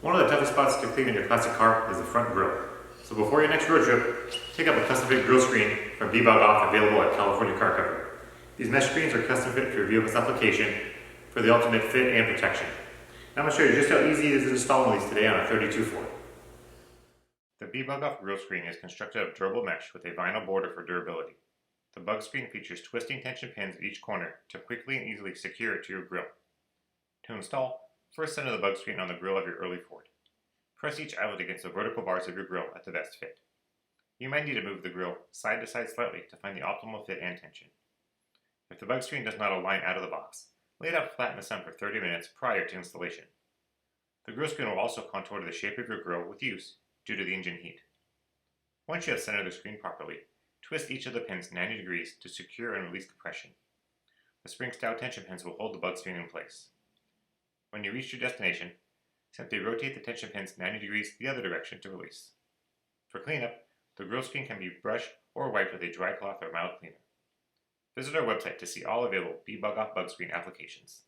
One of the toughest spots to clean in your classic car is the front grille. So before your next road trip, pick up a custom-fit grille screen from BBUGOFF available at California Car Cover. These mesh screens are custom fit for your vehicle's application for the ultimate fit and protection. Now I'm going to show you just how easy it is to install one of these today on a 32 Ford. The BBUGOFF grille screen is constructed of durable mesh with a vinyl border for durability. The bug screen features twisting tension pins at each corner to quickly and easily secure it to your grille. To install, first center the bug screen on the grille of your early Ford. Press each eyelet against the vertical bars of your grille at the best fit. You might need to move the grille side to side slightly to find the optimal fit and tension. If the bug screen does not align out of the box, lay it out flat in the sun for 30 minutes prior to installation. The grille screen will also contour to the shape of your grille with use due to the engine heat. Once you have centered the screen properly, twist each of the pins 90 degrees to secure and release compression. The spring-style tension pins will hold the bug screen in place. When you reach your destination, simply rotate the tension pins 90 degrees the other direction to release. For cleanup, the grille screen can be brushed or wiped with a dry cloth or mild cleaner. Visit our website to see all available BBUGOFF bug screen applications.